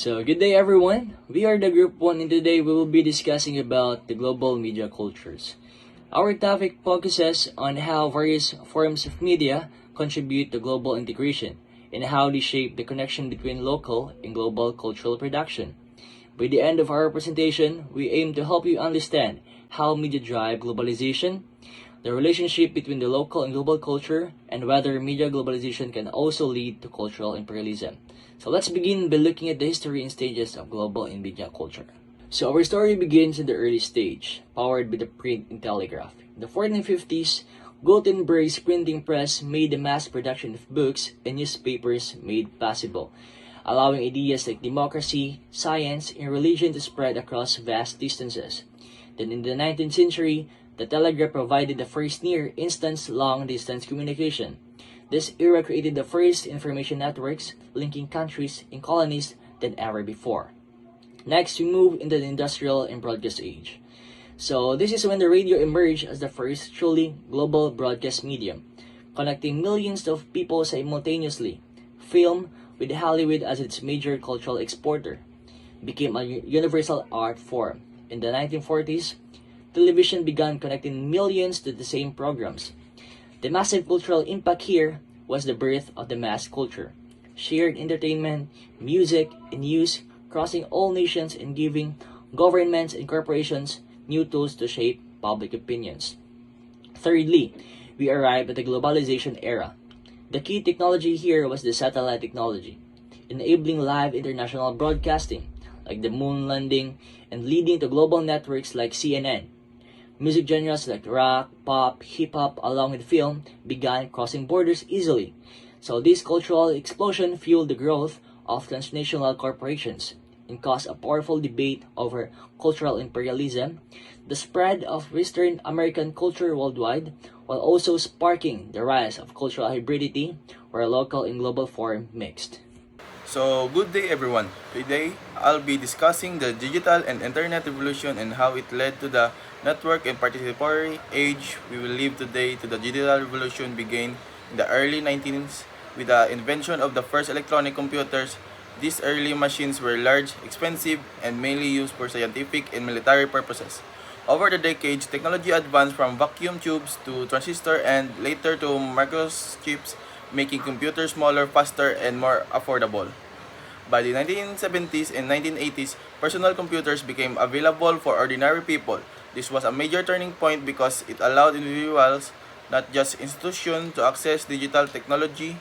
So, good day everyone. We are the Group 1 and today we will be discussing about the global media cultures. Our topic focuses on how various forms of media contribute to global integration and how they shape the connection between local and global cultural production. By the end of our presentation, we aim to help you understand how media drive globalization, the relationship between the local and global culture, and whether media globalization can also lead to cultural imperialism. So let's begin by looking at the history and stages of global and media culture. So our story begins in the early stage, powered by the print and telegraph. In the 1450s, Gutenberg's printing press made the mass production of books and newspapers made possible, allowing ideas like democracy, science, and religion to spread across vast distances. Then in the 19th century, the telegraph provided the first near-instant long-distance communication. This era created the first information networks linking countries and colonies than ever before. Next, we move into the industrial and broadcast age. So this is when the radio emerged as the first truly global broadcast medium, connecting millions of people simultaneously. Film, with Hollywood as its major cultural exporter, became a universal art form. In the 1940s, television began connecting millions to the same programs. The massive cultural impact here was the birth of the mass culture, shared entertainment, music, and news crossing all nations and giving governments and corporations new tools to shape public opinions. Thirdly, we arrived at the globalization era. The key technology here was the satellite technology, enabling live international broadcasting, like the moon landing, and leading to global networks like CNN. Music genres like rock, pop, hip-hop, along with film, began crossing borders easily. So this cultural explosion fueled the growth of transnational corporations and caused a powerful debate over cultural imperialism, the spread of Western American culture worldwide, while also sparking the rise of cultural hybridity, where local and global form mixed. So, good day everyone. Today, I'll be discussing the digital and internet revolution and how it led to the network and participatory age we will live today. To the digital revolution began in the early 19th with the invention of the first electronic computers. These early machines were large, expensive, and mainly used for scientific and military purposes. Over the decades, technology advanced from vacuum tubes to transistor and later to microchips, making computers smaller, faster, and more affordable. By the 1970s and 1980s, personal computers became available for ordinary people. This was a major turning point because it allowed individuals, not just institutions, to access digital technology.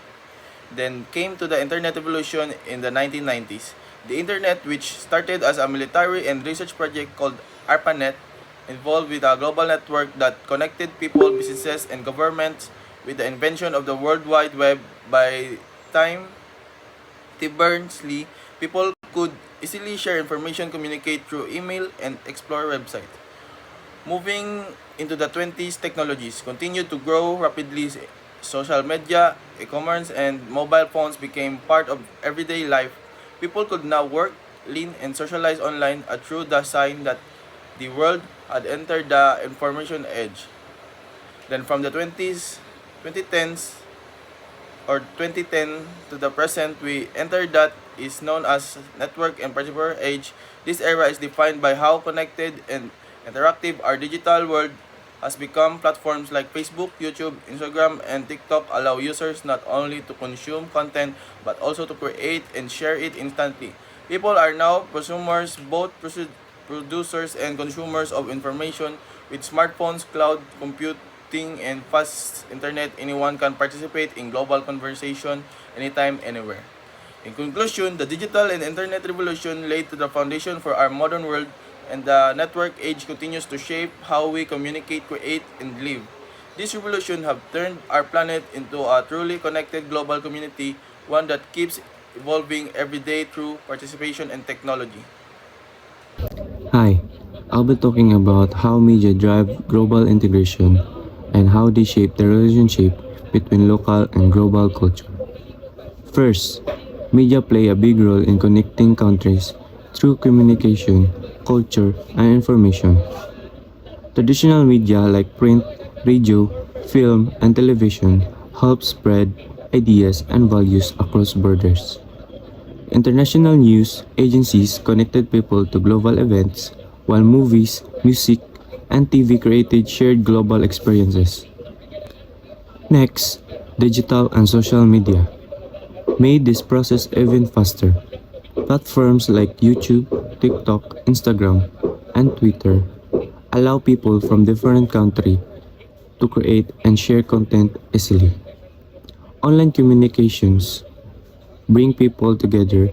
Then came to the internet revolution in the 1990s. The internet, which started as a military and research project called ARPANET, involved with a global network that connected people, businesses, and governments. With the invention of the World Wide Web by Tim Berners-Lee, people could easily share information, communicate through email, and explore websites. Moving into the 20s, technologies continued to grow rapidly. Social media, e-commerce, and mobile phones became part of everyday life. People could now work, learn, and socialize online, a true sign that the world had entered the information age. Then from the 2010s or 2010 to the present, we entered that is known as network and participatory age. This era is defined by how connected and interactive our digital world has become. Platforms like Facebook, YouTube, Instagram, and TikTok allow users not only to consume content but also to create and share it instantly. People are now consumers, both producers and consumers of information. With smartphones, cloud computing, and fast internet, anyone can participate in global conversation anytime, anywhere. In conclusion, the digital and internet revolution laid to the foundation for our modern world, and the network age continues to shape how we communicate, create, and live. This revolution have turned our planet into a truly connected global community, one that keeps evolving every day through participation and technology. Hi, I'll be talking about how media drive global integration and how they shape the relationship between local and global culture. First, media play a big role in connecting countries through communication, culture, and information. Traditional media like print, radio, film, and television help spread ideas and values across borders. International news agencies connected people to global events, while movies, music, and TV created shared global experiences. Next, digital and social media made this process even faster. Platforms like YouTube, TikTok, Instagram, and Twitter allow people from different countries to create and share content easily. Online communications bring people together,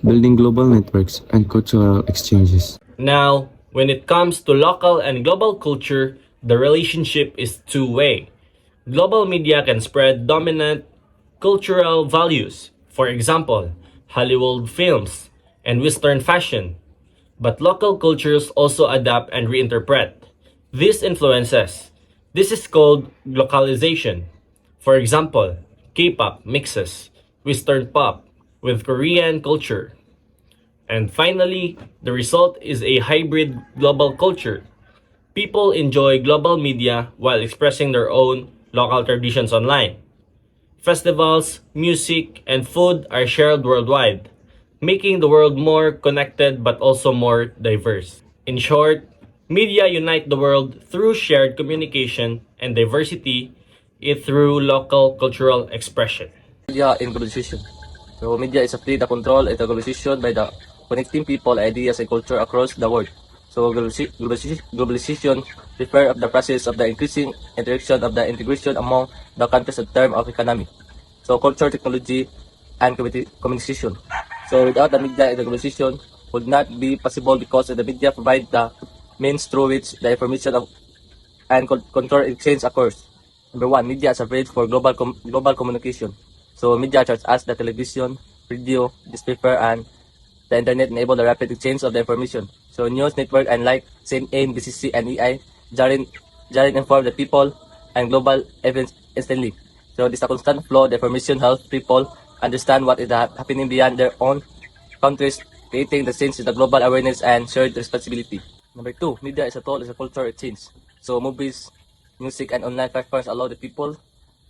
building global networks and cultural exchanges. Now, when it comes to local and global culture, the relationship is two-way. Global media can spread dominant cultural values, for example, Hollywood films and Western fashion. But local cultures also adapt and reinterpret these influences. This is called localization. For example, K-pop mixes Western pop with Korean culture. And finally, the result is a hybrid global culture. People enjoy global media while expressing their own local traditions online. Festivals, music, and food are shared worldwide, making the world more connected but also more diverse. In short, media unite the world through shared communication and diversity it through local cultural expression. Media and globalization. So media is a free the control and the globalization by the connecting people, ideas, and culture across the world. So globalization refer of the process of the increasing interaction of the integration among the countries in terms of economy. So culture, technology, and communication. So without the media and the globalization would not be possible because the media provide the means through which the information of and control exchange occurs. Number one, media as a bridge for global communication. So media such as the television, radio, newspaper, and the internet enable the rapid exchange of the information. So news network and like CNN, BCC, and EI jarring inform the people and global events instantly. So this is a constant flow of information helps people understand what is happening beyond their own countries, creating the sense of the global awareness and shared responsibility. Number two, media is a tool is a cultural exchange. So movies, music, and online platforms allow the people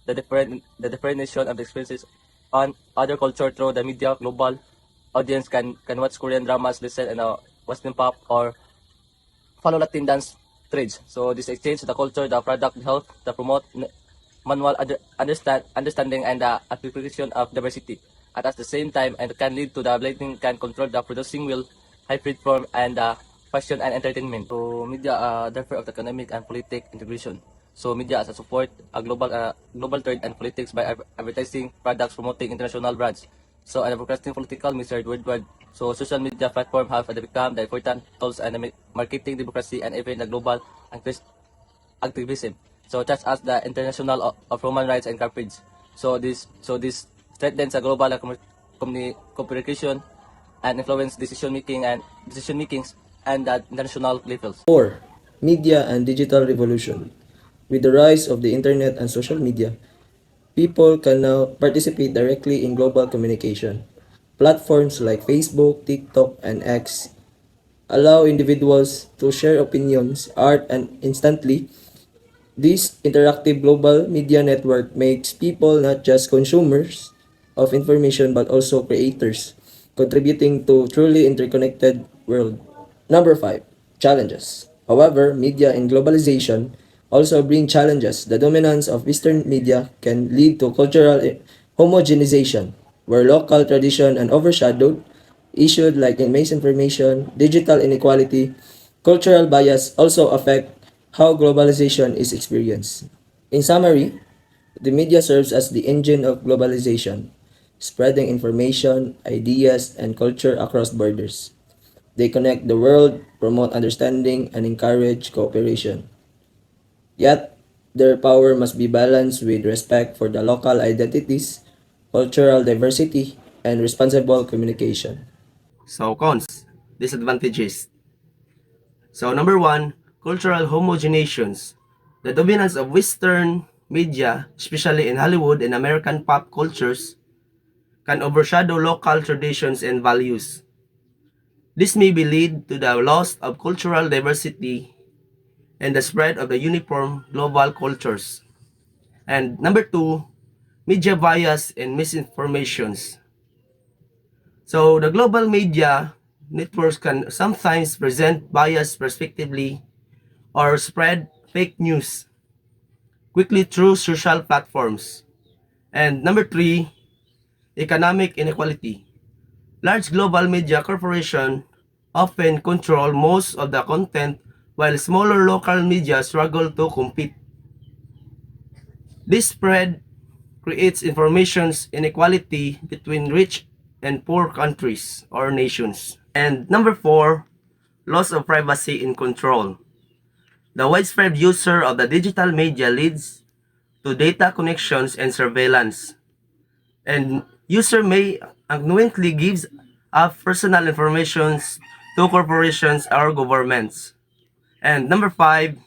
the different nation of the experiences on other culture through the media. Global audience can watch Korean dramas, listen and Western pop, or follow Latin dance trends. So this exchange the culture, the product, health, the promote manual understanding and the appreciation of diversity. At the same time, and can lead to the blading can control the producing will hybrid form and fashion and entertainment. So media therefore of the economic and political integration. So media as a support a global trade and politics by advertising products promoting international brands. So and broadcasting political message worldwide. So social media platform have become the important tools and the marketing democracy and even the global activism. So such as the International of Human Rights and Coverage. So this strengthens the global communication and influence decision makings and the international levels. 4. Media and digital revolution. With the rise of the internet and social media, people can now participate directly in global communication. Platforms like Facebook, TikTok, and X allow individuals to share opinions, art, and instantly. This interactive global media network makes people not just consumers of information but also creators, contributing to truly interconnected world. Number 5. Challenges. However, media and globalization also bring challenges. The dominance of Western media can lead to cultural homogenization, where local tradition and overshadowed issues like misinformation, digital inequality, cultural bias also affect how globalization is experienced. In summary, the media serves as the engine of globalization, spreading information, ideas, and culture across borders. They connect the world, promote understanding, and encourage cooperation. Yet, their power must be balanced with respect for the local identities, cultural diversity, and responsible communication. So cons, disadvantages. So number one, cultural homogenations. The dominance of Western media, especially in Hollywood and American pop cultures, can overshadow local traditions and values. This may be lead to the loss of cultural diversity and the spread of the uniform global cultures. And number two, media bias and misinformations. So the global media networks can sometimes present biased perspectively or spread fake news quickly through social platforms. And number three, economic inequality. Large global media corporations often control most of the content while smaller local media struggle to compete. This spread creates information inequality between rich and poor countries or nations. And number four, loss of privacy and control. The widespread user of the digital media leads to data connections and surveillance. And user may unknowingly gives up personal information to corporations or governments. And number five,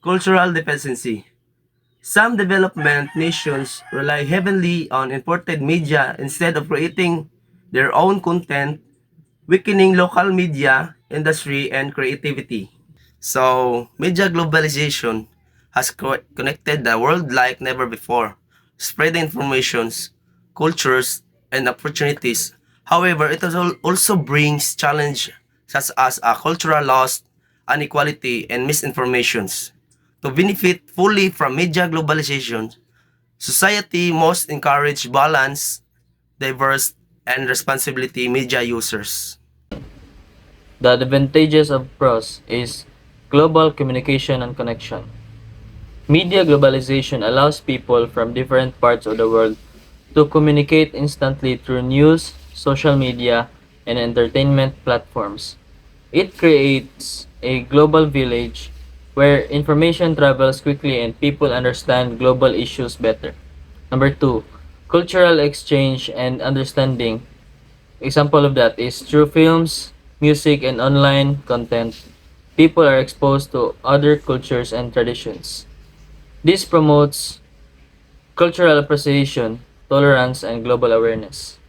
cultural dependency. Some development nations rely heavily on imported media instead of creating their own content, weakening local media industry and creativity. So, media globalization has connected the world like never before, spreading informations, cultures, and opportunities. However, it also brings challenge such as a cultural loss, inequality, and misinformations. To benefit fully from media globalization, society must encourage balance, diverse, and responsibility media users. The advantages of pros is global communication and connection. Media globalization allows people from different parts of the world to communicate instantly through news, social media, and entertainment platforms. It creates a global village where information travels quickly and people understand global issues better. Number two, cultural exchange and understanding. Example of that is through films, music, and online content. People are exposed to other cultures and traditions. This promotes cultural appreciation, tolerance, and global awareness.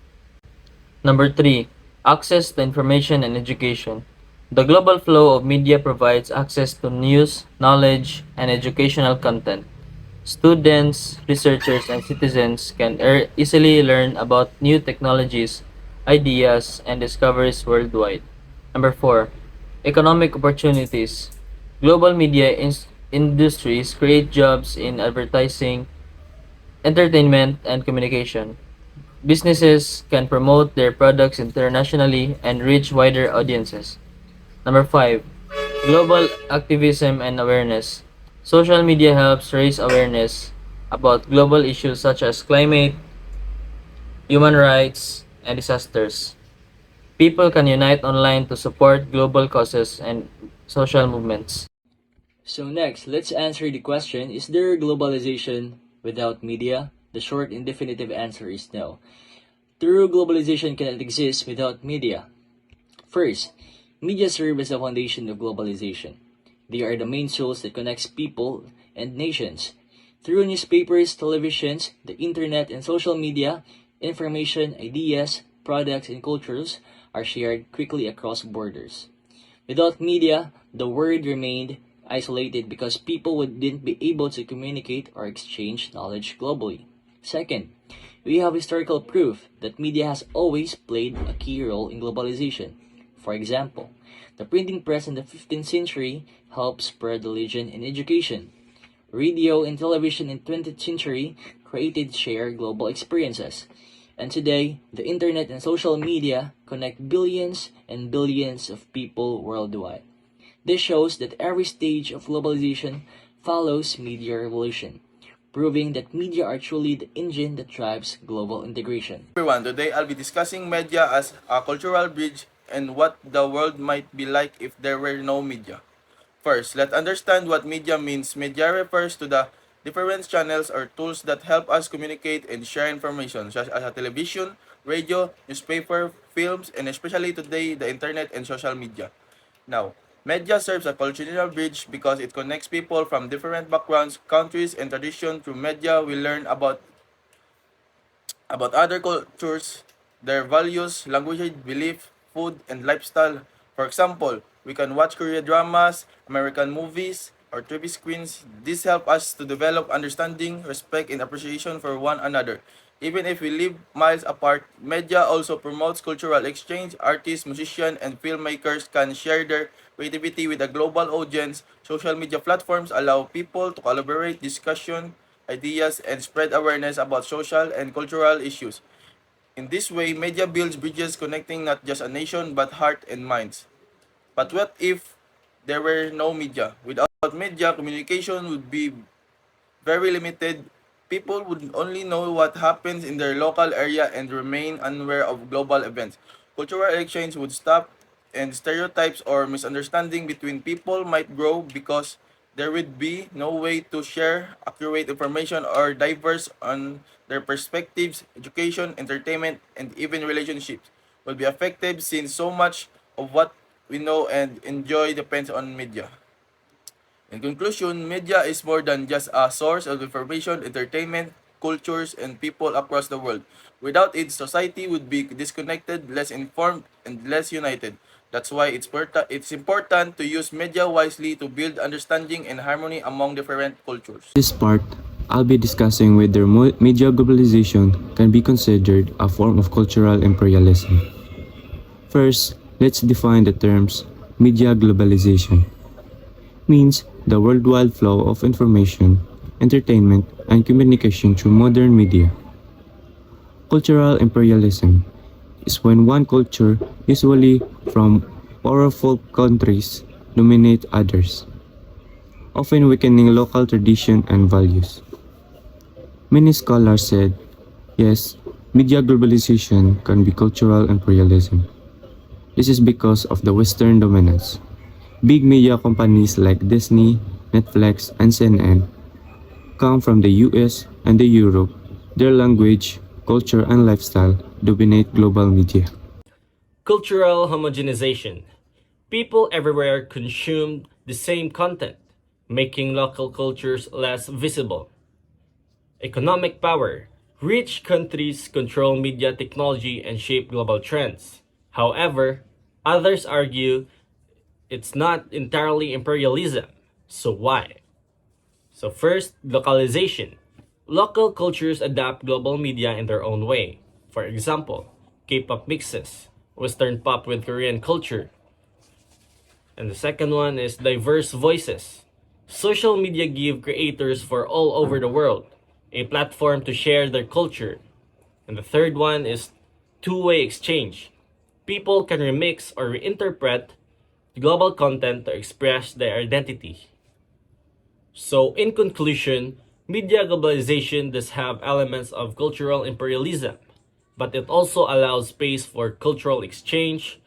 Number three, access to information and education. The global flow of media provides access to news, knowledge, and educational content. Students, researchers, and citizens can easily learn about new technologies, ideas, and discoveries worldwide. Number four, economic opportunities. Global media industries create jobs in advertising, entertainment, and communication. Businesses can promote their products internationally and reach wider audiences. Number five, global activism and awareness. Social media helps raise awareness about global issues such as climate, human rights, and disasters. People can unite online to support global causes and social movements. So next, let's answer the question, is there globalization without media? The short and definitive answer is no. True globalization cannot exist without media. First, media serve as the foundation of globalization. They are the main source that connects people and nations. Through newspapers, televisions, the internet, and social media, information, ideas, products, and cultures are shared quickly across borders. Without media, the world remained isolated because people wouldn't be able to communicate or exchange knowledge globally. Second, we have historical proof that media has always played a key role in globalization. For example, the printing press in the 15th century helped spread religion and education. Radio and television in 20th century created shared global experiences. And today, the internet and social media connect billions and billions of people worldwide. This shows that every stage of globalization follows media revolution, proving that media are truly the engine that drives global integration. Everyone, today I'll be discussing media as a cultural bridge and what the world might be like if there were no media. First, let's understand what media means. Media refers to the different channels or tools that help us communicate and share information, such as a television, radio, newspaper, films, and especially today, the internet and social media. Now, media serves a cultural bridge because it connects people from different backgrounds, countries, and traditions. Through media, we learn about other cultures, their values, language, belief, food, and lifestyle. For example, we can watch Korean dramas, American movies, or TV screens. This helps us to develop understanding, respect, and appreciation for one another. Even if we live miles apart, media also promotes cultural exchange. Artists, musicians, and filmmakers can share their creativity with a global audience. Social media platforms allow people to collaborate, discussion ideas, and spread awareness about social and cultural issues. In this way, media builds bridges connecting not just a nation but heart and minds. But what if there were no media? Without media, communication would be very limited. People would only know what happens in their local area and remain unaware of global events. Cultural exchange would stop, and stereotypes or misunderstanding between people might grow because there would be no way to share accurate information or diverse on their perspectives. Education, entertainment, and even relationships will be affected since so much of what we know and enjoy depends on media. In conclusion, media is more than just a source of information, entertainment, cultures, and people across the world. Without it, society would be disconnected, less informed, and less united. That's why it's important to use media wisely to build understanding and harmony among different cultures. This part, I'll be discussing whether media globalization can be considered a form of cultural imperialism. First, let's define the terms media globalization. Means the worldwide flow of information, entertainment, and communication through modern media. Cultural imperialism is when one culture, usually from powerful countries, dominate others, often weakening local tradition and values. Many scholars said, yes, media globalization can be cultural imperialism. This is because of the Western dominance. Big media companies like Disney, Netflix, and CNN come from the US and the Europe. Their language, culture, and lifestyle dominate global media. Cultural homogenization. People everywhere consume the same content, making local cultures less visible. Economic power. Rich countries control media technology and shape global trends. However, others argue it's not entirely imperialism. So why? So first, localization. Local cultures adapt global media in their own way. For example, K-pop mixes, Western pop with Korean culture. And the second one is diverse voices. Social media give creators for all over the world a platform to share their culture. And the third one is two-way exchange. People can remix or reinterpret global content to express their identity. So, in conclusion, media globalization does have elements of cultural imperialism, but it also allows space for cultural exchange,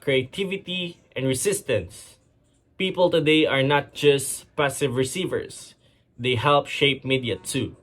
creativity, and resistance. People today are not just passive receivers, they help shape media too.